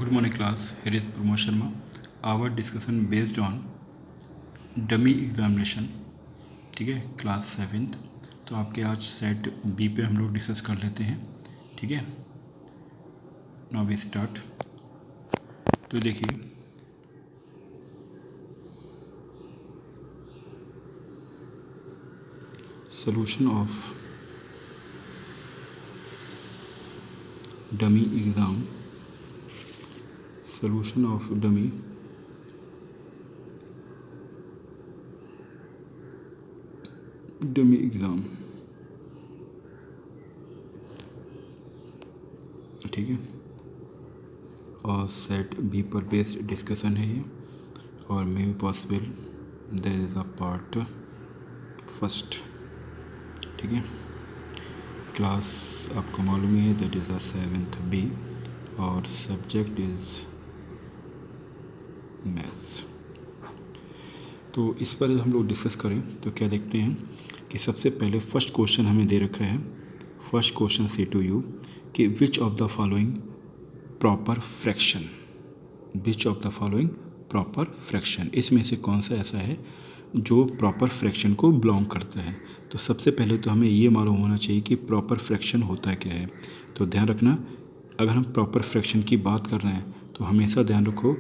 Good morning class, here is Pramod Sharma. Our discussion based on dummy examination, ठीक है, class 7th। तो आपके आज सेट बी पे हम लोग डिस्कस कर लेते हैं, ठीक है। Now we start. तो देखिए, solution of dummy exam, solution of dummy exam, ठीक है। और सेट बी पर बेस्ड डिस्कशन है ये, और may be possible there is a part first, ठीक है। क्लास आपको मालूम ही है, that is a 7th B, और सब्जेक्ट इज़ मैथ्स। तो इस पर हम लोग डिस्कस करें तो क्या देखते हैं कि सबसे पहले फर्स्ट क्वेश्चन हमें दे रखा है। फर्स्ट क्वेश्चन से टू यू कि which of the following proper fraction, which of the following proper fraction, इसमें से कौन सा ऐसा है जो प्रॉपर फ्रैक्शन को बिलोंग करता है। तो सबसे पहले तो हमें ये मालूम होना चाहिए कि प्रॉपर फ्रैक्शन होता क्या है। तो ध्यान रखना, अगर हम प्रॉपर फ्रैक्शन की बात कर रहे हैं तो हमेशा ध्यान रखो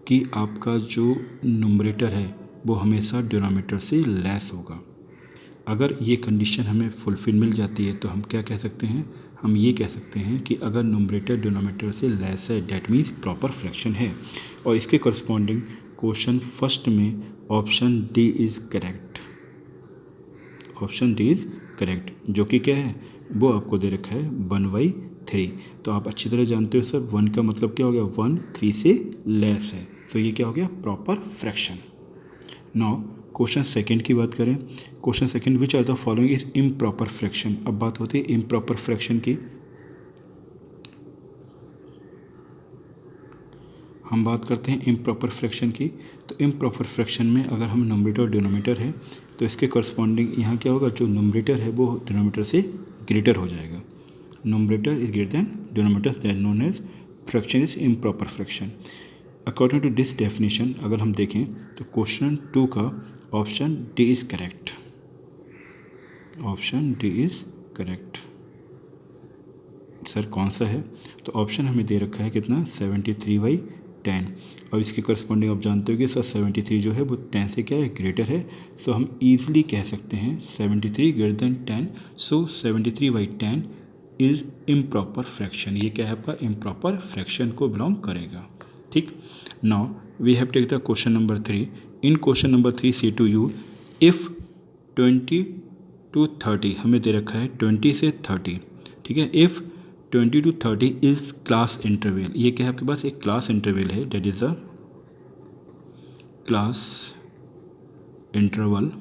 कि आपका जो न्यूमरेटर है वो हमेशा डिनोमिनेटर से लेस होगा। अगर ये कंडीशन हमें फुलफिल मिल जाती है तो हम क्या कह सकते हैं, हम ये कह सकते हैं कि अगर न्यूमरेटर डिनोमिनेटर से लेस है डैट मीन्स प्रॉपर फ्रैक्शन है। और इसके करस्पॉन्डिंग क्वेश्चन फर्स्ट में option D is correct, option D is correct, जो कि क्या है वो आपको दे रखा है 1/3। तो आप अच्छी तरह जानते हो सर 1 का मतलब क्या हो गया, 1 3 से लेस है, तो ये क्या हो गया proper fraction. Now question second की बात करें। Question second, which are the following is improper fraction. अब बात होती है इम्प्रॉपर फ्रैक्शन की। हम बात करते हैं इम्प्रॉपर फ्रैक्शन की। तो इम्प्रॉपर फ्रैक्शन में अगर हम न्यूमरेटर और डिनोमिनेटर है तो इसके करस्पॉन्डिंग यहाँ क्या होगा, जो न्यूमरेटर है वो डिनोमिनेटर से ग्रेटर हो जाएगा। Numerator is greater than denominator, that known as fraction is improper fraction. According to this definition अगर हम देखें तो क्वेश्चन 2 का option D is correct, option D is correct. Sir कौन सा है, तो ऑप्शन हमें दे रखा है कितना, 73/10। और इसके करस्पॉन्डिंग आप जानते हो कि सर 73 जो है वो 10 से क्या है ग्रेटर है। सो हम ईजिली कह सकते हैं 73 greater than 10, so 73/10 is improper fraction. ये क्या है आपका इम्प्रॉपर फ्रैक्शन को बिलोंग करेगा, ठीक। Now we have take the question number 3। In question number 3 से टू यू इफ़ 20 to 30 हमें दे रखा है 20 से 30, ठीक है। If 20 to 30 is class interval, ये क्या है आपके पास एक क्लास इंटरवल है, that is a class interval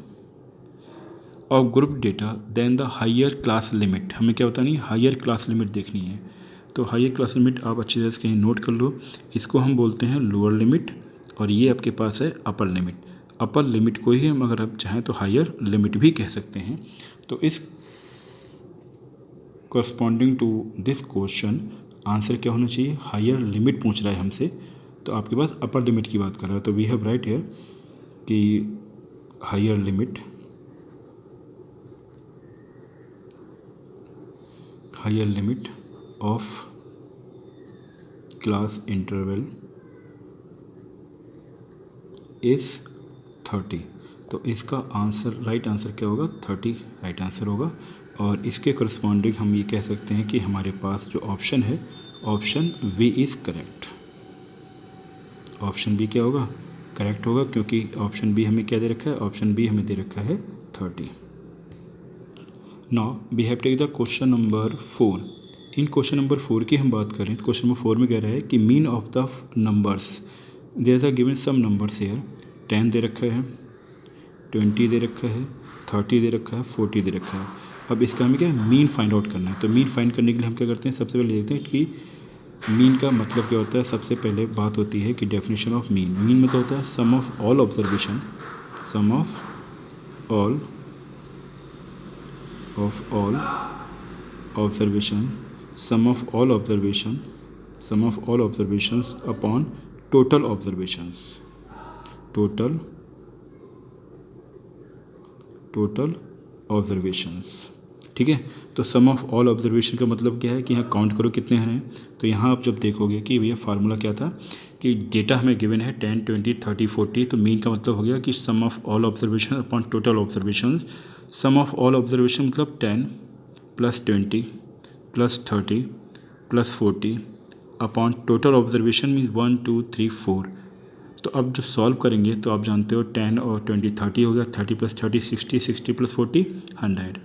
of group data, then the higher class limit. हमें क्या बतानी है, हायर क्लास लिमिट देखनी है। तो हायर क्लास लिमिट आप अच्छी तरह से कहीं नोट कर लो, इसको हम बोलते हैं लोअर लिमिट, और ये आपके पास है अपर लिमिट। अपर लिमिट को ही हम अगर आप चाहें तो हायर लिमिट भी कह सकते हैं। तो इस corresponding to this question answer क्या होना चाहिए, हायर लिमिट पूछ रहा है हमसे, तो आपके पास अपर लिमिट की बात कर रहा है। तो वी हैव राइट हियर कि higher limit, higher limit of class interval is 30। तो इसका आंसर, राइट आंसर क्या होगा, 30 राइट आंसर होगा। और इसके करस्पॉन्डिंग हम ये कह सकते हैं कि हमारे पास जो ऑप्शन है, option B is correct. Option B क्या होगा, करेक्ट होगा, क्योंकि ऑप्शन बी हमें क्या दे रखा है, ऑप्शन बी हमें दे रखा है 30। Now we have take the question number 4। In question number 4 की हम बात करें तो क्वेश्चन नंबर 4 में कह रहा है कि mean of the numbers, there are given some numbers here. 10 दे रखा है, 20 दे रखा है, 30 दे रखा है, 40 दे रखा है। अब इसका हमें क्या है, मीन फाइंड आउट करना है। तो मीन फाइंड करने के लिए हम क्या करते हैं, सबसे पहले देखते हैं कि मीन का मतलब क्या होता है। सबसे पहले बात होती है कि डेफिनेशन ऑफ मीन। मीन मतलब होता है sum of all observation, sum of all observation, sum of all observation sum of all observations upon total observations, total observations. ठीक है, तो सम ऑफ ऑल ऑब्जर्वेशन का मतलब क्या है कि यहाँ काउंट करो कितने हैं। तो यहाँ आप जब देखोगे कि भैया फार्मूला क्या था कि डेटा हमें गिवन है 10, 20, 30, 40, तो मीन का मतलब हो गया कि sum of all observation upon total observations. Sum of all observation मतलब 10 + 20 + 30 + 40 अपॉन टोटल ऑब्जर्वेशन मीन्स 1, 2, 3, 4। तो अब जब सॉल्व करेंगे तो आप जानते हो 10 और 20 30 हो गया, 30 + 30 60, 60 + 40 100।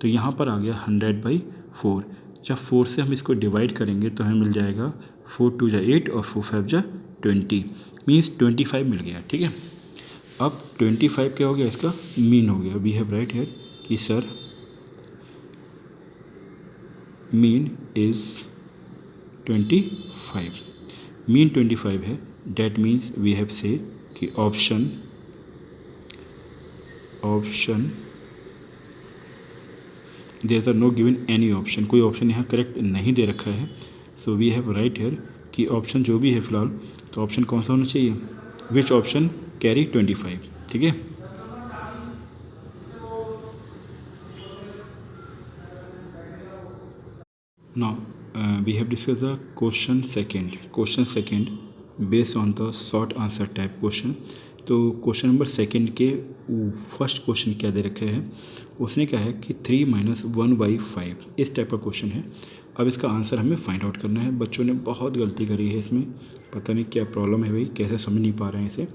तो यहाँ पर आ गया 100/4। जब 4 से हम इसको डिवाइड करेंगे तो हमें मिल जाएगा 4 × 2 = 8 और 4 × 5 = 20, मीन्स 25 मिल गया। ठीक है, अब 25 क्या हो गया, इसका मीन हो गया। वी हैव राइट हियर कि सर मीन इज़ 25, मीन 25 है। That means we have say कि option there are no given any option, कोई ऑप्शन यहाँ करेक्ट नहीं दे रखा है। So we have write here कि ऑप्शन जो भी है फिलहाल, तो ऑप्शन कौन सा होना चाहिए, विच ऑप्शन कैरी 25। ठीक है, now we have discuss the question second based on the short answer type question. तो क्वेश्चन नंबर सेकेंड के फर्स्ट क्वेश्चन क्या दे रखे हैं, उसने कहा है कि 3 - 1/5, इस टाइप का क्वेश्चन है। अब इसका आंसर हमें फाइंड आउट करना है। बच्चों ने बहुत गलती करी है इसमें, पता नहीं क्या प्रॉब्लम है भाई, कैसे समझ नहीं पा रहे हैं इसे।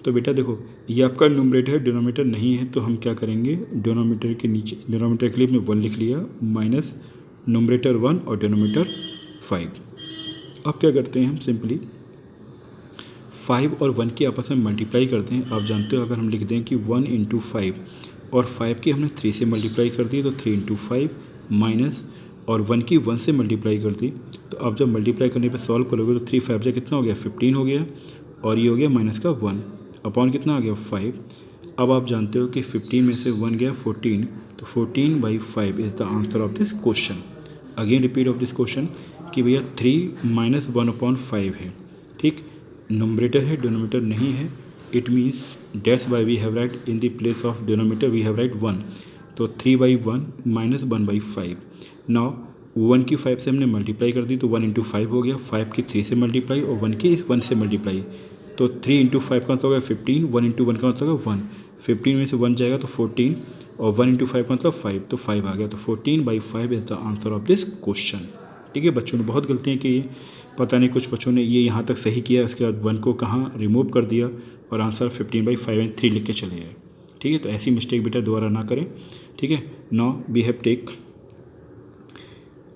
तो बेटा देखो, ये आपका न्यूमरेटर है, डिनोमिनेटर नहीं है, तो हम क्या करेंगे, डिनोमिनेटर के नीचे, डिनोमिनेटर के लिए हमने 1 लिख लिया, माइनस न्यूमरेटर 1 और डिनोमिनेटर 5। अब क्या करते हैं हम, सिंपली 5 और 1 की आपस में मल्टीप्लाई करते हैं। आप जानते हो अगर हम लिख दें कि 1 × 5 और 5 की हमने 3 से मल्टीप्लाई कर दी तो 3 × 5 माइनस, और 1 की 1 से मल्टीप्लाई कर दी। तो अब जब मल्टीप्लाई करने पे सॉल्व करोगे तो 3 5 से कितना हो गया, 15 हो गया, और ये हो गया माइनस का 1 अपॉन कितना आ गया, 5। अब आप जानते हो कि 15 में से 1 गया 14, तो 14/5 is the answer of this question. Again repeat of this question कि भैया 3 - 1/5 है। ठीक, न्यूमरेटर है, डिनोमिनेटर नहीं है, it means dash by we have write in the place of denominator we have write 1, तो 3/1 माइनस 1/5। नाउ 1 की 5 से हमने मल्टीप्लाई कर दी तो 1 × 5 हो गया, 5 की 3 से मल्टीप्लाई और 1 की 1 से मल्टीप्लाई, तो 3 × 5 का मतलब होगा 15, 1 × 1 का मतलब होगा 1, 15 में से 1 जाएगा तो 14, और 1 × 5 का मतलब 5, तो 5 आ गया, तो 14/5 is the answer of this question. ठीक है, बच्चों ने बहुत गलतियाँ की, पता नहीं कुछ बच्चों ने ये यहाँ तक सही किया, उसके बाद 1 को कहाँ रिमूव कर दिया और आंसर 15/5 एंड 3 लिख के चले गए। ठीक है, तो ऐसी मिस्टेक बेटा दोबारा ना करें। ठीक है, नाउ वी हैव टेक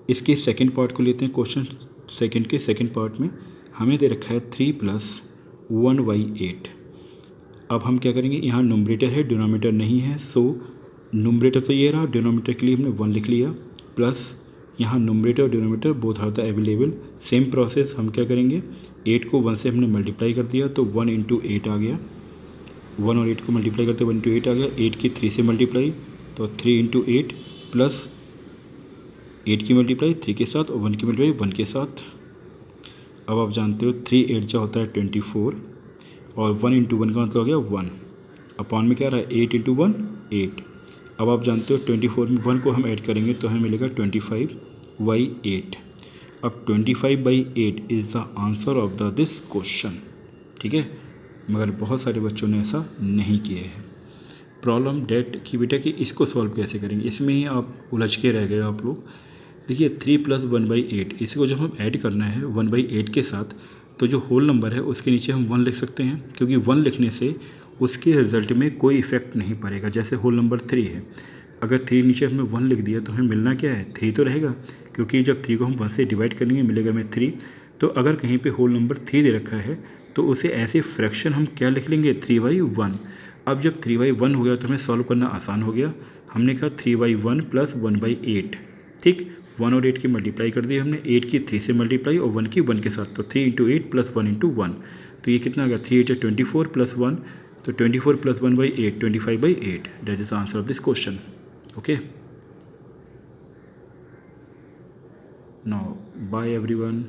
इसके सेकंड पार्ट को लेते हैं। क्वेश्चन सेकंड के सेकंड पार्ट में हमें दे रखा है 3 + 1/8। अब हम क्या करेंगे, यहाँ न्यूमरेटर है, डिनोमिनेटर नहीं है, सो न्यूमरेटर तो ये रहा, डिनोमिनेटर के लिए हमने 1 लिख लिया, प्लस यहाँ न्यूमरेटर और denominator both are the available. Same process हम क्या करेंगे, 8 को 1 से हमने मल्टीप्लाई कर दिया तो 1 × 8 आ गया, 1 और 8 को मल्टीप्लाई करते 1 × 8 आ गया, 8 की 3 से मल्टीप्लाई तो 3 × 8 प्लस 8 की मल्टीप्लाई 3 के साथ और 1 की मल्टीप्लाई 1 के साथ। अब आप जानते हो 3 8 जा होता है 24, और 1 × 1 का मतलब हो गया 1, अपॉन में क्या रहा है 8 × 1 8। अब आप जानते हो 24 में 1 को हम ऐड करेंगे तो हमें मिलेगा 25/8। अब 25/8 is the answer of the this question. ठीक है, मगर बहुत सारे बच्चों ने ऐसा नहीं किया है। प्रॉब्लम डेट की बेटा कि इसको सॉल्व कैसे करेंगे, इसमें ही आप उलझ के रह गए आप लोग। देखिए 3 + 1/8, इसको जब हम ऐड करना है 1/8 के साथ, तो जो होल नंबर है उसके नीचे हम 1 लिख सकते हैं, क्योंकि 1 लिखने से उसके रिज़ल्ट में कोई इफेक्ट नहीं पड़ेगा। जैसे होल नंबर 3 है, अगर 3 नीचे हमने 1 लिख दिया तो हमें मिलना क्या है, 3 तो रहेगा, क्योंकि जब 3 को हम 1 से डिवाइड करेंगे मिलेगा हमें 3। तो अगर कहीं पे होल नंबर 3 दे रखा है तो उसे ऐसे फ्रैक्शन हम क्या लिख लेंगे, 3/1। अब जब 3/1 हो गया तो हमें सॉल्व करना आसान हो गया। हमने कहा 3/1 + 1/8। ठीक, 1 और 8 की मल्टीप्लाई कर दी हमने, 8 की 3 से मल्टीप्लाई और 1 की 1 के साथ, तो 3 × 8 + 1 × 1, तो ये कितना आ गया, 3 × 8 = 24 + 1, तो 24 + 1/8 25/8। That is the answer of this question. Okay, now bye everyone.